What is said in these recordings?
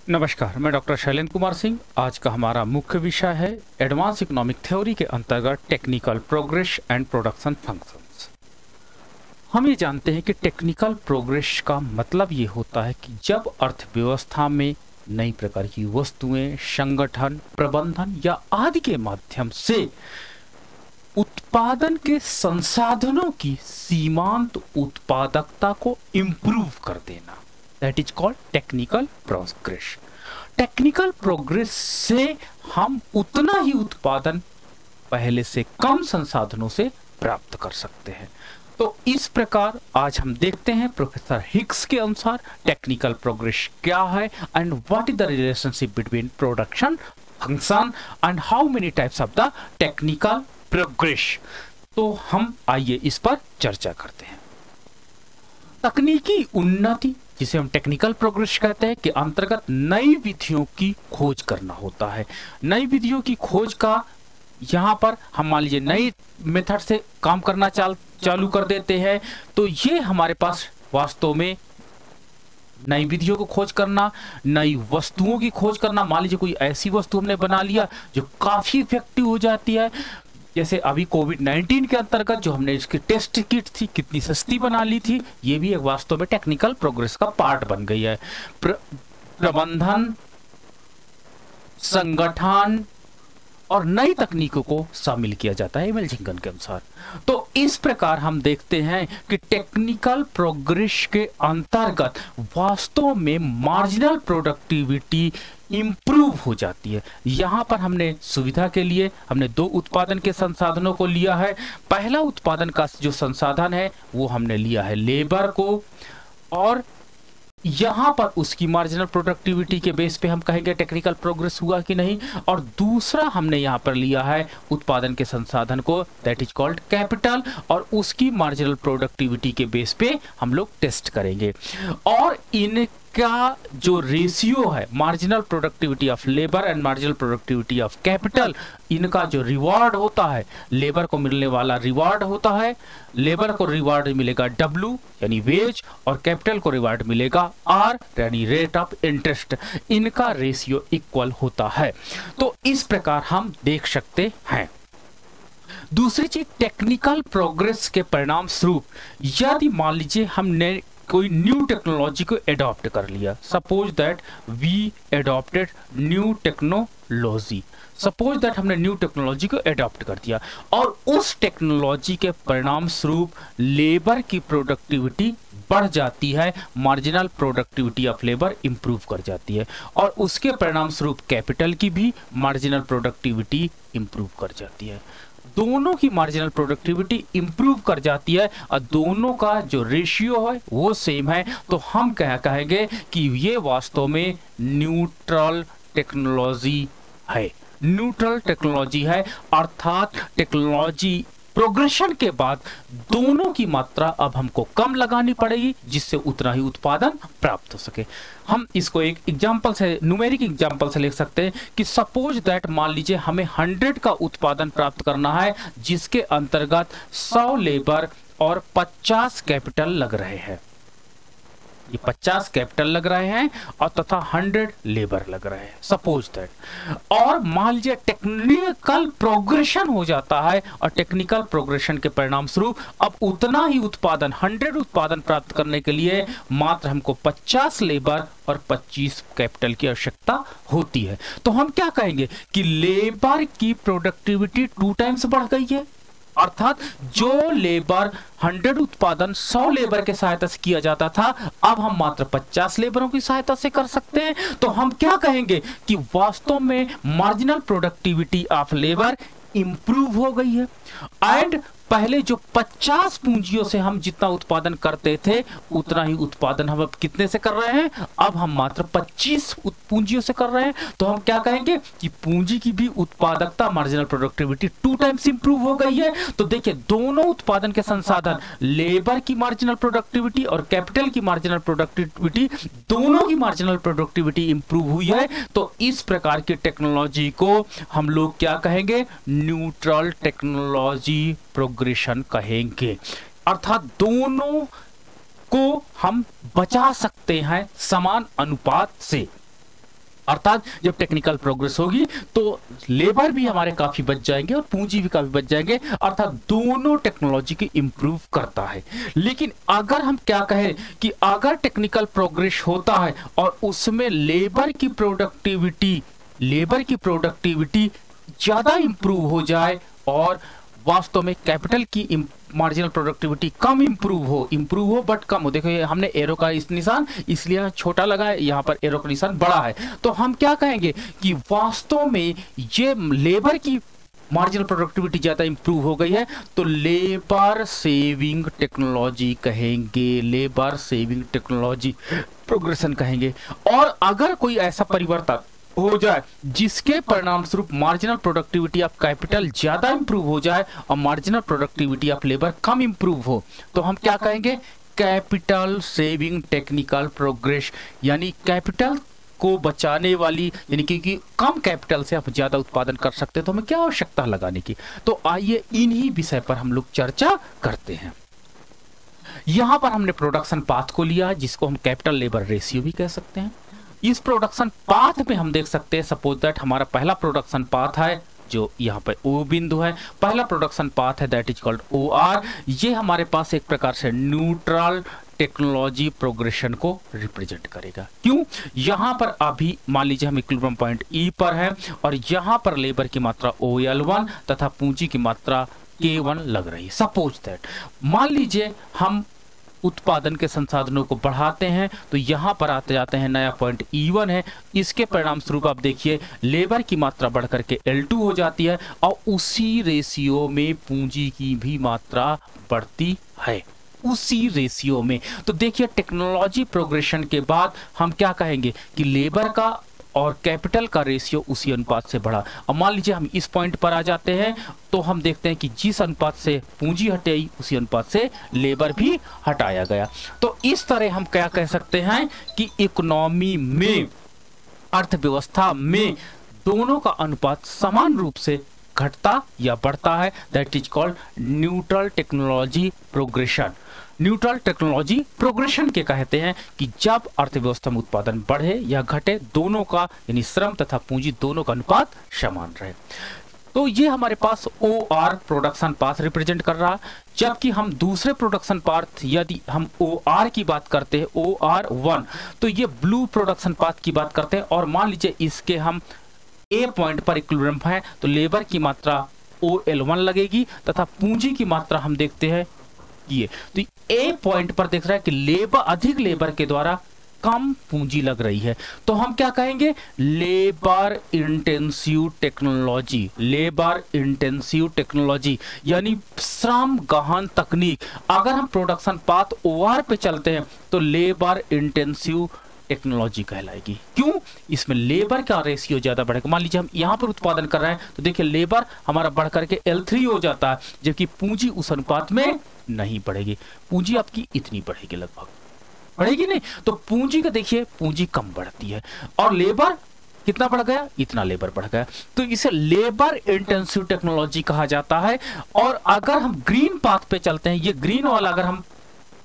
नमस्कार, मैं डॉक्टर शैलेंद्र कुमार सिंह। आज का हमारा मुख्य विषय है एडवांस इकोनॉमिक थ्योरी के अंतर्गत technical progress and production functions. हम ये जानते हैं कि टेक्निकल प्रोग्रेस का मतलब ये होता है कि जब अर्थव्यवस्था में नई प्रकार की वस्तुएं, संगठन, प्रबंधन या आदि के माध्यम से उत्पादन के संसाधनों की सीमांत उत्पादकता को इम्प्रूव कर देना, that is called technical progress. Technical progress से हम उतना ही उत्पादन पहले से कम संसाधनों से प्राप्त कर सकते हैं। तो इस प्रकार आज हम देखते हैं प्रोफेसर हिग्स के अनुसार टेक्निकल प्रोग्रेस क्या है and what is the relationship between production function and how many types of the technical progress. तो हम आइए इस पर चर्चा करते हैं। तकनीकी उन्नति, जिसे हम टेक्निकल प्रोग्रेस कहते हैं, के अंतर्गत नई विधियों की खोज करना होता है। नई विधियों की खोज का यहाँ पर हम मान लीजिए नई मेथड से काम करना चालू कर देते हैं, तो ये हमारे पास वास्तव में नई विधियों को खोज करना, नई वस्तुओं की खोज करना। मान लीजिए कोई ऐसी वस्तु हमने बना लिया जो काफी इफेक्टिव हो जाती है, जैसे अभी कोविड-19 के अंतर्गत जो हमने इसकी टेस्ट किट थी कितनी सस्ती बना ली थी, ये भी एक वास्तव में टेक्निकल प्रोग्रेस का पार्ट बन गई है। प्रबंधन, संगठन और नई तकनीकों को शामिल किया जाता है इमेजिंगन के अनुसार। तो इस प्रकार हम देखते हैं कि टेक्निकल प्रोग्रेस के अंतर्गत वास्तव में मार्जिनल प्रोडक्टिविटी इंप्रूव हो जाती है। यहाँ पर हमने सुविधा के लिए हमने दो उत्पादन के संसाधनों को लिया है। पहला उत्पादन का जो संसाधन है वो हमने लिया है लेबर को, और यहाँ पर उसकी मार्जिनल प्रोडक्टिविटी के बेस पे हम कहेंगे टेक्निकल प्रोग्रेस हुआ कि नहीं। और दूसरा हमने यहाँ पर लिया है उत्पादन के संसाधन को, दैट इज कॉल्ड कैपिटल, और उसकी मार्जिनल प्रोडक्टिविटी के बेस पे हम लोग टेस्ट करेंगे। और इनका जो रेशियो है marginal productivity of labour and marginal productivity of capital, इनका जो रिवार्ड होता है, लेबर को मिलने वाला रिवार्ड होता है, लेबर को रिवार्ड मिलेगा W यानी वेज, और कैपिटल को रिवार्ड मिलेगा R यानी रेट ऑफ इंटरेस्ट। इनका रेशियो इक्वल होता है। तो इस प्रकार हम देख सकते हैं। दूसरी चीज, टेक्निकल प्रोग्रेस के परिणाम स्वरूप यदि मान लीजिए हमने कोई न्यू टेक्नोलॉजी को एडॉप्ट कर लिया, suppose that we adopted new technology, suppose that हमने न्यू टेक्नोलॉजी को एडॉप्ट कर दिया, और उस टेक्नोलॉजी के परिणाम स्वरूप लेबर की प्रोडक्टिविटी बढ़ जाती है, marginal productivity of labour improve कर जाती है, और उसके परिणाम स्वरूप कैपिटल की भी मार्जिनल प्रोडक्टिविटी इंप्रूव कर जाती है। दोनों की मार्जिनल प्रोडक्टिविटी इंप्रूव कर जाती है और दोनों का जो रेशियो है वो सेम है। तो हम कहेंगे कि ये वास्तव में न्यूट्रल टेक्नोलॉजी है। न्यूट्रल टेक्नोलॉजी है, अर्थात टेक्नोलॉजी प्रोग्रेशन के बाद दोनों की मात्रा अब हमको कम लगानी पड़ेगी, जिससे उतना ही उत्पादन प्राप्त हो सके। हम इसको एक एग्जांपल से, न्यूमेरिक एग्जांपल से लिख सकते हैं कि सपोज दैट मान लीजिए हमें 100 का उत्पादन प्राप्त करना है, जिसके अंतर्गत 100 लेबर और 50 कैपिटल लग रहे हैं। ये 50 कैपिटल लग रहे हैं और तथा 100 लेबर लग रहे हैं, सपोज दैट। और मान लीजिए टेक्निकल प्रोग्रेशन हो जाता है, और टेक्निकल प्रोग्रेशन के परिणाम स्वरूप अब उतना ही उत्पादन, 100 उत्पादन प्राप्त करने के लिए मात्र हमको 50 लेबर और 25 कैपिटल की आवश्यकता होती है। तो हम क्या कहेंगे कि लेबर की प्रोडक्टिविटी 2 टाइम्स बढ़ गई है, अर्थात जो लेबर 100 उत्पादन 100 लेबर के सहायता से किया जाता था, अब हम मात्र 50 लेबरों की सहायता से कर सकते हैं। तो हम क्या कहेंगे कि वास्तव में marginal productivity of labour improve हो गई है। एंड पहले जो 50 पूंजियों से हम जितना उत्पादन करते थे, उतना ही उत्पादन हम अब कितने से कर रहे हैं, अब हम मात्र 25 पूंजियों से कर रहे हैं। तो हम क्या कहेंगे कि पूंजी की भी उत्पादकता, मार्जिनल प्रोडक्टिविटी 2 टाइम्स इंप्रूव हो गई है। तो देखिए, दोनों उत्पादन के संसाधन, लेबर की मार्जिनल प्रोडक्टिविटी और कैपिटल की मार्जिनल प्रोडक्टिविटी, दोनों की मार्जिनल प्रोडक्टिविटी इंप्रूव हुई है। तो इस प्रकार की टेक्नोलॉजी को हम लोग क्या कहेंगे, न्यूट्रल टेक्नोलॉजी प्रोग्रेशन कहेंगे। अर्थात दोनों को हम बचा सकते हैं समान अनुपात से। अर्थात जब टेक्निकल प्रोग्रेस होगी तो लेबर भी हमारे काफी बच जाएंगे और पूंजी भी काफी बच जाएंगे, अर्थात दोनों टेक्नोलॉजी की इंप्रूव करता है। लेकिन अगर हम क्या कहें कि अगर टेक्निकल प्रोग्रेस होता है और उसमें लेबर की प्रोडक्टिविटी ज्यादा इंप्रूव हो जाए और वास्तव में कैपिटल की मार्जिनल प्रोडक्टिविटी कम इंप्रूव हो बट कम हो, देखो ये हमने एरो का इस निशान इसलिए छोटा लगा है, यहाँ पर एरो का निशान बड़ा है, तो हम क्या कहेंगे कि वास्तव में ये लेबर की मार्जिनल प्रोडक्टिविटी ज्यादा इंप्रूव हो गई है, तो लेबर सेविंग टेक्नोलॉजी कहेंगे, लेबर सेविंग टेक्नोलॉजी प्रोग्रेशन कहेंगे। और अगर कोई ऐसा परिवर्तन हो जाए जिसके परिणाम स्वरूप मार्जिनल प्रोडक्टिविटी ऑफ कैपिटल ज्यादा इंप्रूव हो जाए और marginal productivity of labour come improve हो, तो हम क्या कहेंगे, कैपिटल सेविंग टेक्निकल प्रोग्रेस, यानी कैपिटल को बचाने वाली, यानी कि कम कैपिटल से आप ज्यादा उत्पादन कर सकते हैं तो हमें क्या आवश्यकता लगाने की। तो आइए इन्हीं विषय पर हम लोग चर्चा करते हैं। यहां पर हमने प्रोडक्शन पाथ को लिया जिसको हम कैपिटल लेबर रेशियो भी कह सकते हैं। इस प्रोडक्शन पाथ में हम देख सकते हैं, सपोज दैट हमारा पहला प्रोडक्शन पाथ है जो यहाँ पे ओ बिंदु है, पहला प्रोडक्शन पाथ है that is called O R. ये हमारे पास एक प्रकार से न्यूट्रल टेक्नोलॉजी प्रोग्रेशन को रिप्रेजेंट करेगा। क्यों, यहाँ पर अभी मान लीजिए हम इक्विलिब्रियम पॉइंट ई पर है और यहाँ पर लेबर की मात्रा OL1 तथा पूंजी की मात्रा K1 लग रही है। सपोज दैट मान लीजिए हम उत्पादन के संसाधनों को बढ़ाते हैं तो यहां पर आते जाते हैं नया पॉइंट E1 है, इसके परिणाम स्वरूप आप देखिए लेबर की मात्रा बढ़कर के L2 हो जाती है और उसी रेशियो में पूंजी की भी मात्रा बढ़ती है, उसी रेशियो में। तो देखिए टेक्नोलॉजी प्रोग्रेशन के बाद हम क्या कहेंगे कि लेबर का और कैपिटल का रेशियो उसी अनुपात से बढ़ा। अब मान लीजिए हम इस पॉइंट पर आ जाते हैं तो हम देखते हैं कि जिस अनुपात से पूंजी हटाई उसी अनुपात से लेबर भी हटाया गया। तो इस तरह हम क्या कह सकते हैं कि इकोनॉमी में, अर्थव्यवस्था में दोनों का अनुपात समान रूप से घटता या बढ़ता है, that is called neutral technology progression. Neutral technology progression के कहते हैं कि जब अर्थव्यवस्था में उत्पादन बढ़े या घटे दोनों का, यानी श्रम तथा पूंजी दोनों का अनुपात समान रहे। तो ये हमारे पास OR प्रोडक्शन पाथ रिप्रेजेंट कर रहा। जबकि हम दूसरे प्रोडक्शन पाथ, यदि हम OR की बात करते हैं, OR1, तो ये ब्लू प्रोडक्शन पाथ की बात करते हैं और मान लीजिए इसके हम A पॉइंट पर इक्विलिब्रियम है तो लेबर की मात्रा OL1 लगेगी तथा पूंजी की मात्रा हम देखते हैं ये, तो A पॉइंट पर देख रहा है कि अधिक लेबर के द्वारा कम पूंजी लग रही है, तो हम क्या कहेंगे, labour intensive technology, labour intensive technology यानी श्रम गहन तकनीक। अगर हम प्रोडक्शन पाथ OR पे चलते हैं तो लेबर इंटेंसिव टेक्नोलॉजी कहलाएगी। क्यों, इसमें लेबर का रेशियो ज्यादा बढ़ेगा। मान लीजिए हम यहाँ पर उत्पादन कर रहे हैं तो देखिए लेबर हमारा बढ़ करके L3 हो जाता है, जबकि पूंजी उस अनुपात में नहीं बढ़ेगी। पूंजी आपकी इतनी बढ़ेगी, लगभग बढ़ेगी नहीं, तो पूंजी का देखिए पूंजी कम बढ़ती है और लेबर कितना बढ़ गया, इतना लेबर बढ़ गया, तो इसे लेबर इंटेंसिव टेक्नोलॉजी कहा जाता है। और अगर हम ग्रीन पाथ पे चलते हैं, ये ग्रीन वाला अगर हम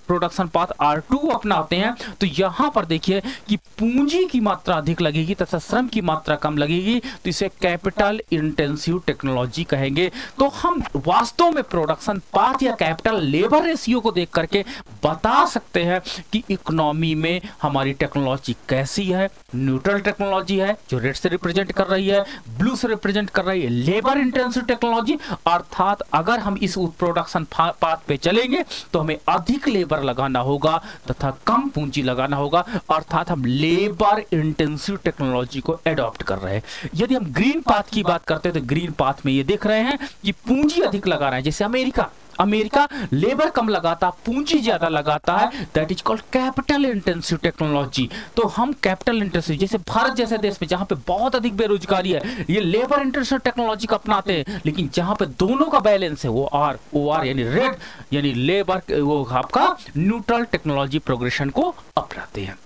प्रोडक्शन पाथ R2 अपनाते हैं तो यहां पर देखिए कि पूंजी की मात्रा अधिक लगेगी तथा श्रम की मात्रा कम लगेगी, तो इसे कैपिटल इंटेंसिव टेक्नोलॉजी कहेंगे। तो हम वास्तव में प्रोडक्शन पाथ या कैपिटल लेबर रेशियो को देख करके बता सकते हैं कि इकोनॉमी में हमारी टेक्नोलॉजी कैसी है। न्यूट्रल टेक्नोलॉजी है जो रेड से रिप्रेजेंट कर रही है, ब्लू से रिप्रेजेंट कर रही है लेबर इंटेंसिव टेक्नोलॉजी, अर्थात अगर हम इस प्रोडक्शन पाथ पे चलेंगे तो हमें अधिक लेबर लगाना होगा तथा कम पूंजी लगाना होगा, अर्थात हम लेबर इंटेंसिव टेक्नोलॉजी को एडॉप्ट कर रहे हैं। यदि हम ग्रीन पाथ की बात करते हैं तो ग्रीन पाथ में ये देख रहे हैं कि पूंजी अधिक लगा रहे हैं, जैसे अमेरिका लेबर कम लगाता पूंजी ज्यादा लगाता है, that is called capital intensive technology. तो हम कैपिटल इंटेंसिव, जैसे भारत जैसे देश में जहां पे बहुत अधिक बेरोजगारी है, ये लेबर इंटेंसिव टेक्नोलॉजी को अपनाते हैं, लेकिन जहां पे दोनों का बैलेंस है वो OR यानी रेड यानी लेबर, वो आपका न्यूट्रल टेक्नोलॉजी प्रोग्रेशन को अपनाते हैं।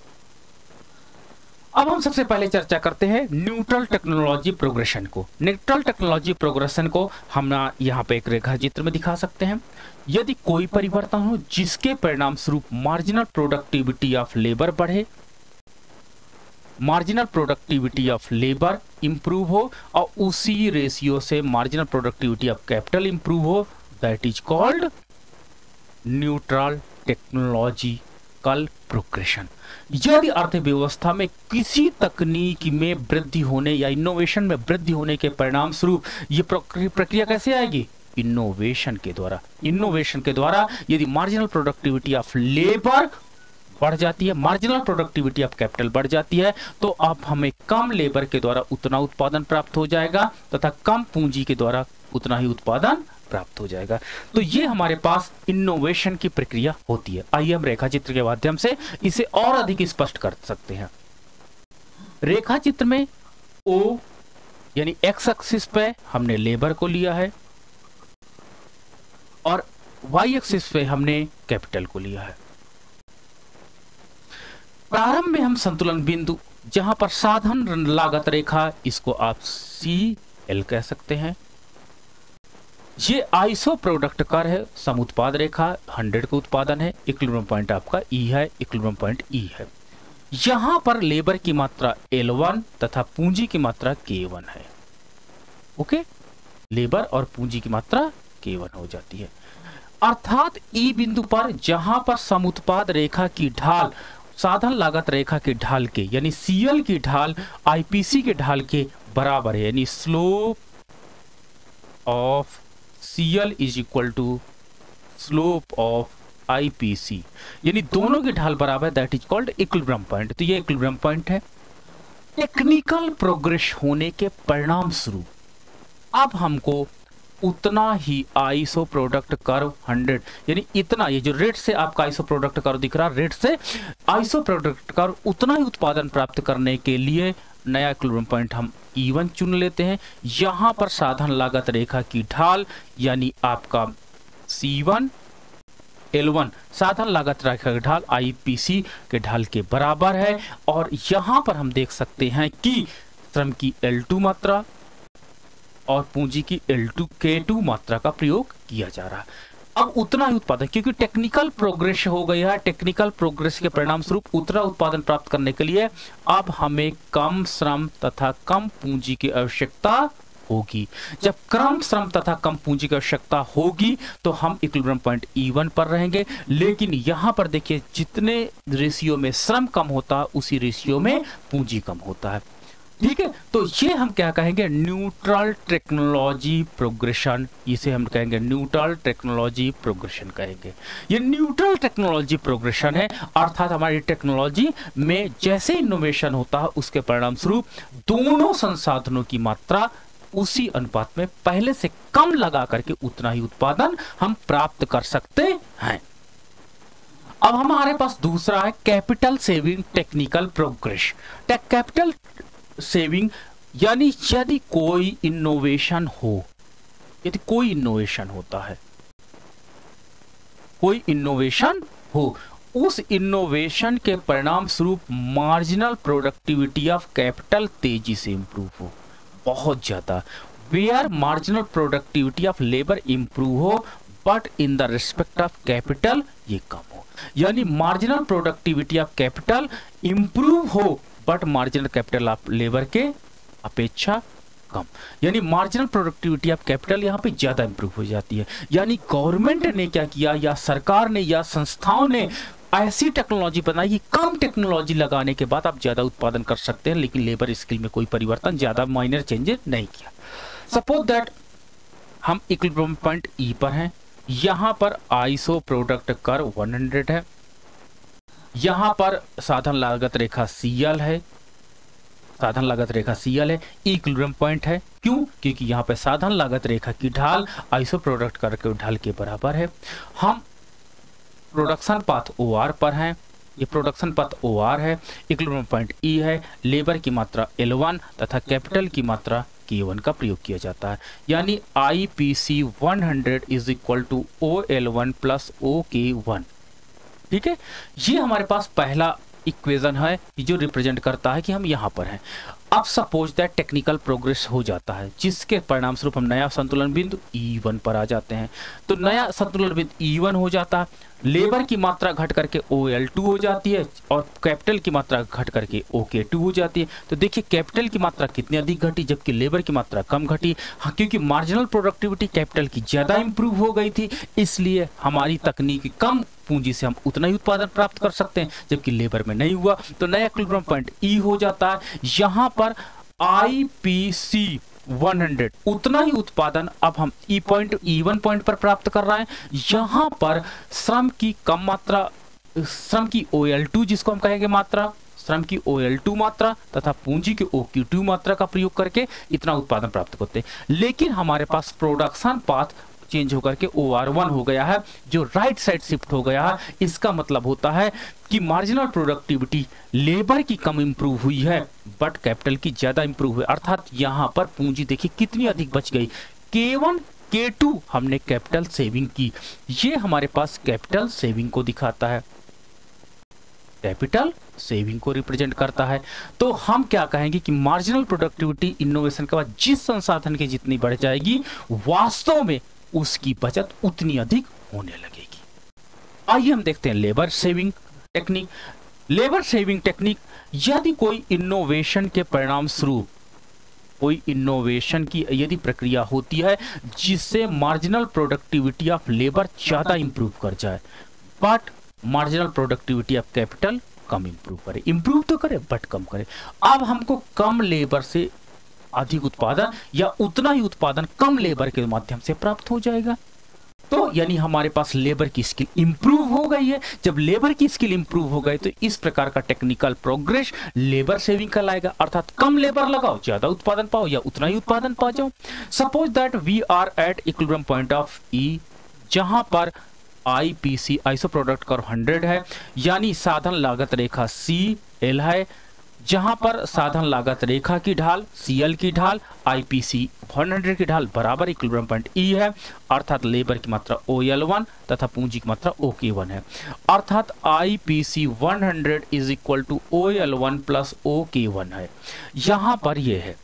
अब हम सबसे पहले चर्चा करते हैं न्यूट्रल टेक्नोलॉजी प्रोग्रेशन को। न्यूट्रल टेक्नोलॉजी प्रोग्रेशन को हम यहाँ पे एक रेखा चित्र में दिखा सकते हैं। यदि कोई परिवर्तन हो जिसके परिणाम स्वरूप मार्जिनल प्रोडक्टिविटी ऑफ लेबर बढ़े marginal productivity of labour improve हो और उसी रेशियो से marginal productivity of capital improve हो, that is called neutral technological progression. यदि अर्थव्यवस्था में किसी तकनीक में वृद्धि होने या इनोवेशन में वृद्धि होने के परिणाम स्वरूप ये प्रक्रिया कैसे आएगी? इनोवेशन के द्वारा। इनोवेशन के द्वारा यदि मार्जिनल प्रोडक्टिविटी ऑफ लेबर बढ़ जाती है, मार्जिनल प्रोडक्टिविटी ऑफ कैपिटल बढ़ जाती है, तो अब हमें कम लेबर के द्वारा उतना उत्पादन प्राप्त हो जाएगा तथा कम पूंजी के द्वारा उतना ही उत्पादन प्राप्त हो जाएगा। तो ये हमारे पास इनोवेशन की प्रक्रिया होती है। आइए हम रेखा चित्र के माध्यम से इसे और अधिक स्पष्ट कर सकते हैं। रेखा चित्र में O यानी एक्स एक्सिस पे हमने लेबर को लिया है और वाई एक्सिस पे हमने कैपिटल को लिया है। प्रारंभ में हम संतुलन बिंदु जहां पर साधन लागत रेखा, इसको आप CL कह सकते हैं। ये आइसो प्रोडक्ट कर्व है, सम उत्पाद रेखा 100 का उत्पादन है, इक्विलिब्रियम पॉइंट आपका E है, इक्विलिब्रियम पॉइंट E है। यहां पर लेबर की मात्रा L1 तथा पूंजी की मात्रा K1 है। ओके, लेबर और पूंजी की मात्रा K1 हो जाती है। अर्थात E बिंदु पर जहां पर सम उत्पाद रेखा की ढाल साधन लागत रेखा के ढाल के यानी CL की ढाल IPC के ढाल के बराबर है, यानी slope of CL is equal to slope of IPC, यानी दोनों की ढाल बराबर, that is called equilibrium point. तो ये इक्विलिब्रियम पॉइंट है। टेक्निकल प्रोग्रेस होने के परिणाम स्वरूप अब हमको उतना ही आइसो प्रोडक्ट कर्व 100 यानी इतना, ये जो रेट से आपका आइसो प्रोडक्ट कर्व दिख रहा है, रेट से आइसो प्रोडक्ट कर्व उतना ही उत्पादन प्राप्त करने के लिए नया इक्विलिब्रियम पॉइंट हम E1 चुन लेते हैं। यहां पर साधन लागत रेखा की ढाल यानी आपका C1 L1 साधन लागत रेखा की ढाल IPC के ढाल के बराबर है और यहां पर हम देख सकते हैं कि श्रम की L2 मात्रा और पूंजी की L2 K2 मात्रा का प्रयोग किया जा रहा है। अब उतना ही उत्पादन, क्योंकि टेक्निकल प्रोग्रेस हो गया है, टेक्निकल प्रोग्रेस के परिणाम स्वरूप उतना उत्पादन प्राप्त करने के लिए अब हमें कम श्रम तथा कम पूंजी की आवश्यकता होगी। जब कम श्रम तथा कम पूंजी की आवश्यकता होगी तो हम इक्विलिब्रियम पॉइंट E1 पर रहेंगे, लेकिन यहां पर देखिए जितने रेशियो में श्रम कम होता है उसी रेशियो में पूंजी कम होता है। ठीक है, तो ये हम क्या कहेंगे? Neutral technology progression. इसे हम कहेंगे न्यूट्रल टेक्नोलॉजी प्रोग्रेशन कहेंगे। ये न्यूट्रल टेक्नोलॉजी प्रोग्रेशन है, अर्थात हमारी टेक्नोलॉजी में जैसे इनोवेशन होता है उसके परिणाम स्वरूप दोनों संसाधनों की मात्रा उसी अनुपात में पहले से कम लगा करके उतना ही उत्पादन हम प्राप्त कर सकते हैं। अब हमारे पास दूसरा है capital saving technical progress. Capital saving यानी यदि कोई इनोवेशन हो, यदि कोई इनोवेशन होता है, कोई इनोवेशन हो, उस इनोवेशन के परिणाम स्वरूप मार्जिनल प्रोडक्टिविटी ऑफ कैपिटल तेजी से इंप्रूव हो, बहुत ज्यादा, where marginal productivity of labour improve हो but in the respect of capital ये कम हो। यानी marginal productivity of capital improve हो but marginal capital of labour के अपेक्षा कम, यानी मार्जिनल प्रोडक्टिविटी ऑफ कैपिटल यहाँ पे ज्यादा इंप्रूव हो जाती है। यानी गवर्नमेंट ने क्या किया, या सरकार ने या संस्थाओं ने ऐसी टेक्नोलॉजी बनाई कि कम टेक्नोलॉजी लगाने के बाद आप ज्यादा उत्पादन कर सकते हैं, लेकिन लेबर स्किल में कोई परिवर्तन, ज्यादा माइनर चेंजेस नहीं किया। सपोज दैट हम इक्विलिब्रियम पॉइंट E पर हैं, यहां पर आइसो प्रोडक्ट कर्व 100 है, यहां पर साधन लागत रेखा CL है, साधन लागत रेखा CL है, इक्विलिब्रियम पॉइंट है। क्यों? क्योंकि यहाँ पे साधन लागत रेखा की ढाल आइसो प्रोडक्ट कर्व के ढाल के बराबर है। हम प्रोडक्शन पाथ OR पर हैं, ये प्रोडक्शन पाथ OR है, इक्विलिब्रियम पॉइंट E है, लेबर की मात्रा L1 तथा कैपिटल की मात्रा K1 का प्रयोग किया जाता है। यानी IPC 100 is equal to OL1 plus OK1। ठीक है, ये हमारे पास पहला इक्वेशन है जो रिप्रेजेंट करता है कि हम यहां पर हैं। अब सपोज दैट टेक्निकल प्रोग्रेस हो जाता है, जिसके परिणाम स्वरूप हम नया संतुलन बिंदु E1 पर आ जाते हैं। तो नया संतुलन बिंदु E1 हो जाता है, लेबर की मात्रा घट करके OL2 हो जाती है और कैपिटल की मात्रा घट करके OK2 हो जाती है। तो देखिए कैपिटल की मात्रा कितनी अधिक घटी जबकि लेबर की मात्रा कम घटी। हाँ, क्योंकि मार्जिनल प्रोडक्टिविटी कैपिटल की ज़्यादा इंप्रूव हो गई थी, इसलिए हमारी तकनीक कम पूंजी से हम उतना ही उत्पादन प्राप्त कर सकते हैं, जबकि लेबर में नहीं हुआ। तो नया इक्विलिब्रियम पॉइंट E हो जाता है। यहाँ पर IPC 100 उतना ही उत्पादन अब हम E1 पॉइंट पर प्राप्त कर रहे हैं। यहाँ पर श्रम की कम मात्रा, श्रम की OL2 जिसको हम कहेंगे मात्रा, श्रम की OL2 मात्रा तथा पूंजी की OQ2 मात्रा का प्रयोग करके इतना उत्पादन प्राप्त करते हैं। लेकिन हमारे पास प्रोडक्शन पाथ चेंज होकर के OR1 हो गया है, जो राइट साइड शिफ्ट हो गया है। इसका मतलब होता है कि मार्जिनल प्रोडक्टिविटी लेबर की कम इंप्रूव हुई है बट कैपिटल की ज्यादा इंप्रूव हुई, अर्थात यहाँ पर पूंजी देखिए कितनी अधिक बच गई। K1 K2 हमने कैपिटल सेविंग की, ये हमारे पास कैपिटल सेविंग को दिखाता है, कैपिटल सेविंग को रिप्रेजेंट करता है। तो हम क्या कहेंगे कि मार्जिनल प्रोडक्टिविटी इनोवेशन के बाद जिस संसाधन की जितनी बढ़ जाएगी, वास्तव में उसकी बचत उतनी अधिक होने लगेगी। आइए हम देखते हैं labour saving technique. Labour saving technique, यदि कोई इनोवेशन के परिणाम स्वरूप कोई इनोवेशन की यदि प्रक्रिया होती है जिससे मार्जिनल प्रोडक्टिविटी ऑफ लेबर ज्यादा इंप्रूव कर जाए but marginal productivity of capital come improve करे, इंप्रूव तो करे बट कम करे। अब हमको कम लेबर से अधिक उत्पादन या उतना ही उत्पादन कम लेबर के माध्यम से प्राप्त हो जाएगा। तो यानी हमारे पास लेबर की स्किल इंप्रूव हो गई है। जब लेबर की स्किल इंप्रूव हो गई तो इस प्रकार का टेक्निकल प्रोग्रेस लेबर सेविंग का लाएगा, अर्थात कम लेबर लगाओ ज्यादा उत्पादन पाओ या उतना ही उत्पादन पा जाओ। Suppose that we are at equilibrium point of E, जहां पर IPC आइसो प्रोडक्ट कर्व 100 है, यानी साधन लागत रेखा CL है, जहां पर साधन लागत रेखा की ढाल CL की ढाल IPC 100 की ढाल बराबर इक्विलिब्रियम पॉइंट E है, अर्थात लेबर की मात्रा OL1 तथा पूंजी की मात्रा OK1 है, अर्थात IPC 100 is equal to OL1 plus OK1 है। यहां पर ये है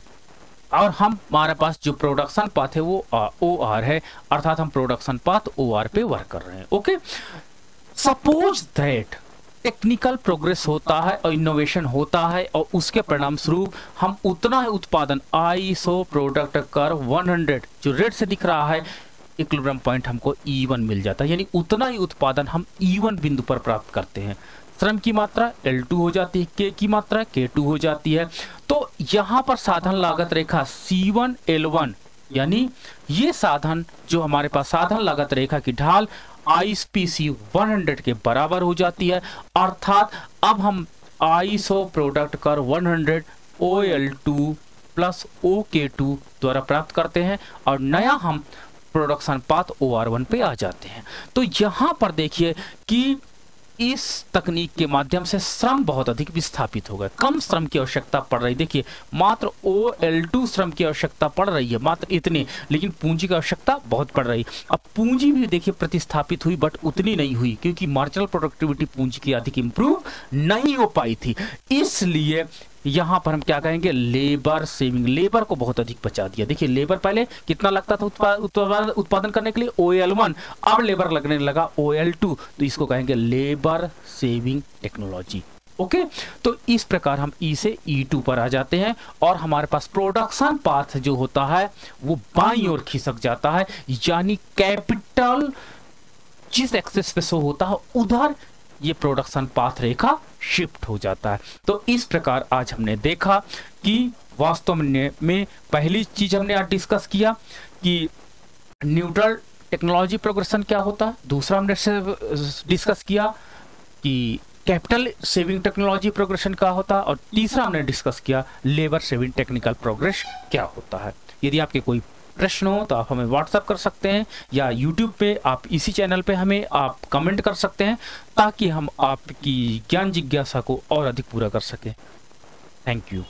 और हम हमारे पास जो प्रोडक्शन पाथ है वो OR है, अर्थात हम प्रोडक्शन पाथ OR पे वर्क कर रहे हैं। Okay, suppose that technical progress होता है और इनोवेशन होता है और उसके परिणाम स्वरूप हम उतना ही उत्पादन आइसो प्रोडक्ट कर्व 100 जो रेड से दिख रहा है इक्विलिब्रियम पॉइंट हमको E1 मिल जाता है, यानी उतना ही उत्पादन हम E1 बिंदु पर प्राप्त करते हैं। श्रम की मात्रा L2 हो जाती है, K की मात्रा K2 हो जाती है। तो यहाँ पर साधन लागत रेखा C1 L1 यानी ये साधन जो हमारे पास साधन लागत रेखा की ढाल IPC 100 के बराबर हो जाती है, अर्थात अब हम iso product curve 100 OL2 plus OK2 द्वारा प्राप्त करते हैं और नया हम प्रोडक्शन पाथ OR1 पे आ जाते हैं। तो यहाँ पर देखिए कि इस तकनीक के माध्यम से श्रम बहुत अधिक विस्थापित हो गया, कम श्रम की आवश्यकता पड़ रही। देखिए मात्र OL2 श्रम की आवश्यकता पड़ रही है, मात्र इतनी, लेकिन पूंजी की आवश्यकता बहुत पड़ रही। अब पूंजी भी देखिए प्रतिस्थापित हुई बट उतनी नहीं हुई क्योंकि मार्जिनल प्रोडक्टिविटी पूंजी की अधिक इंप्रूव नहीं हो पाई थी। इसलिए यहाँ पर हम क्या कहेंगे, लेबर सेविंग, लेबर को बहुत अधिक बचा दिया। देखिए लेबर पहले कितना लगता था उत्पादन करने के लिए OL1, अब लेबर लगने लगा OL2, तो इसको कहेंगे लेबर सेविंग टेक्नोलॉजी। ओके, तो इस प्रकार हम E से E2 पर आ जाते हैं और हमारे पास प्रोडक्शन पाथ जो होता है वो बाईं ओर खिसक जाता है, यानी कैपिटल जिस एक्सेस पे शो होता है उधर ये प्रोडक्शन पाथ रेखा शिफ्ट हो जाता है। तो इस प्रकार आज हमने देखा कि वास्तव में पहली चीज हमने आज डिस्कस किया कि न्यूट्रल टेक्नोलॉजी प्रोग्रेशन क्या होता है, दूसरा हमने डिस्कस किया कि कैपिटल सेविंग टेक्नोलॉजी प्रोग्रेशन क्या होता है और तीसरा हमने डिस्कस किया लेबर सेविंग टेक्निकल प्रोग्रेस क्या होता है। यदि आपके कोई प्रश्न हो तो आप हमें व्हाट्सएप कर सकते हैं या यूट्यूब पे आप इसी चैनल पे हमें आप कमेंट कर सकते हैं ताकि हम आपकी ज्ञान जिज्ञासा को और अधिक पूरा कर सकें। Thank you.